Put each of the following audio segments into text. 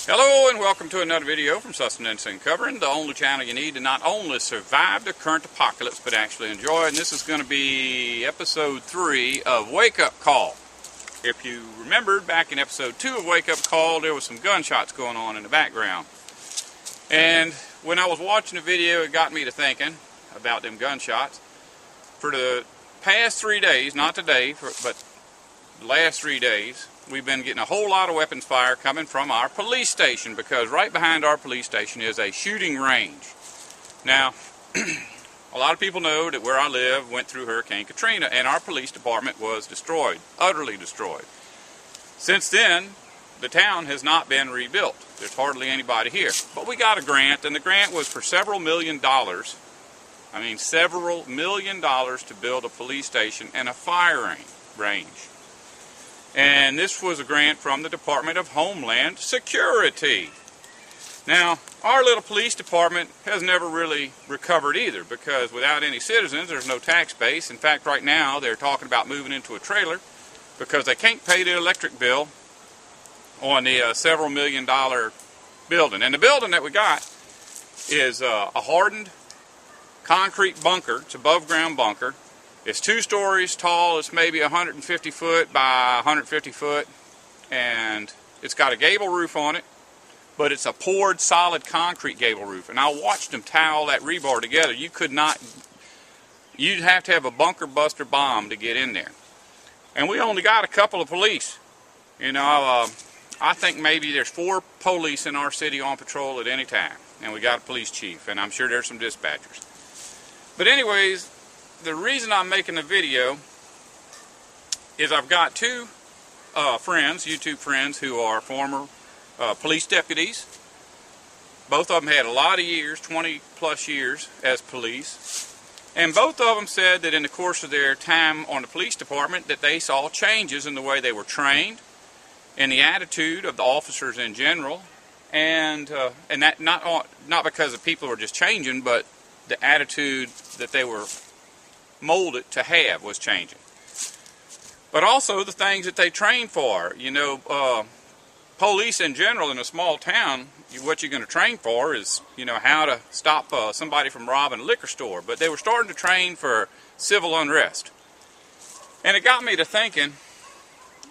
Hello and welcome to another video from Sustenance and Covering, the only channel you need to not only survive the current apocalypse but actually enjoy it. And this is going to be episode 3 of Wake Up Call. If you remembered, back in episode 2 of Wake Up Call, there was some gunshots going on in the background. And when I was watching the video, it got me to thinking about them gunshots. For the past 3 days, not today, but the last 3 days, we've been getting a whole lot of weapons fire coming from our police station, because right behind our police station is a shooting range. Now, a lot of people know that where I live went through Hurricane Katrina, and our police department was destroyed, utterly destroyed. Since then, the town has not been rebuilt. There's hardly anybody here. But we got a grant, and the grant was for several $million. I mean, several $1 million to build a police station and a firing range. And this was a grant from the Department of Homeland Security. Now, our little police department has never really recovered either, because without any citizens, there's no tax base. In fact, right now, they're talking about moving into a trailer because they can't pay the electric bill on the several $1 million building. And the building that we got is a hardened concrete bunker. It's above ground bunker. It's 2 stories tall. It's maybe 150 foot by 150 foot, and it's got a gable roof on it, but it's a poured solid concrete gable roof. And I watched them tie all that rebar together. You'd have to have a bunker buster bomb to get in there. And we only got a couple of police. You know, I think maybe there's 4 police in our city on patrol at any time, and we got a police chief, and I'm sure there's some dispatchers. But anyways, the reason I'm making the video is I've got 2 friends, YouTube friends, who are former police deputies. Both of them had a lot of years, 20 plus years as police. And both of them said that in the course of their time on the police department that they saw changes in the way they were trained, in the attitude of the officers in general, and that not because the people were just changing, but the attitude that they were molded to have was changing. But also the things that they train for. You know, police in general in a small town, what you're going to train for is, you know, how to stop somebody from robbing a liquor store. But they were starting to train for civil unrest. And it got me to thinking,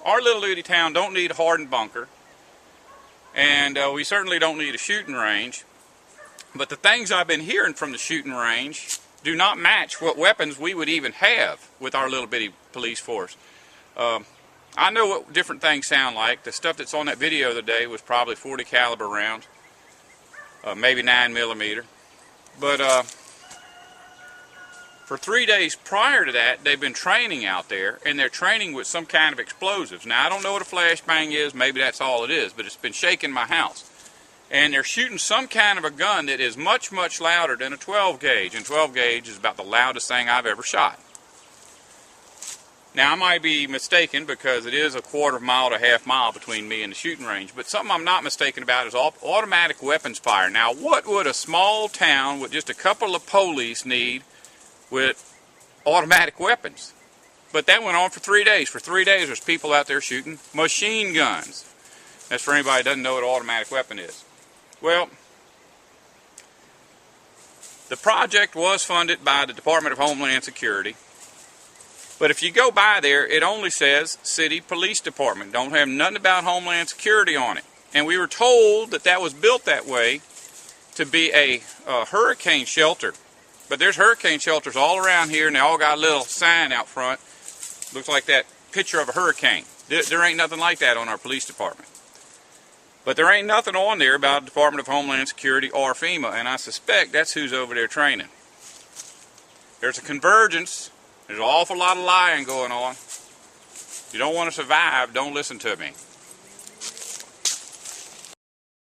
our little bitty town don't need a hardened bunker, and we certainly don't need a shooting range. But the things I've been hearing from the shooting range do not match what weapons we would even have with our little bitty police force. I know what different things sound like. The stuff that's on that video the other day was probably 40 caliber rounds, maybe 9mm. But for 3 days prior to that, they've been training out there, and they're training with some kind of explosives. Now, I don't know what a flashbang is. Maybe that's all it is, but it's been shaking my house. And they're shooting some kind of a gun that is much, much louder than a 12 gauge. And 12 gauge is about the loudest thing I've ever shot. Now, I might be mistaken, because it is a quarter mile to half mile between me and the shooting range. But something I'm not mistaken about is automatic weapons fire. Now, what would a small town with just a couple of police need with automatic weapons? But that went on for 3 days. For 3 days, there's people out there shooting machine guns. That's for anybody who doesn't know what an automatic weapon is. Well, the project was funded by the Department of Homeland Security. But if you go by there, it only says City Police Department. Don't have nothing about Homeland Security on it. And we were told that that was built that way to be a hurricane shelter. But there's hurricane shelters all around here, and they all got a little sign out front. Looks like that picture of a hurricane. There ain't nothing like that on our police department. But there ain't nothing on there about the Department of Homeland Security or FEMA, and I suspect that's who's over there training. There's a convergence. There's an awful lot of lying going on. If you don't want to survive, don't listen to me.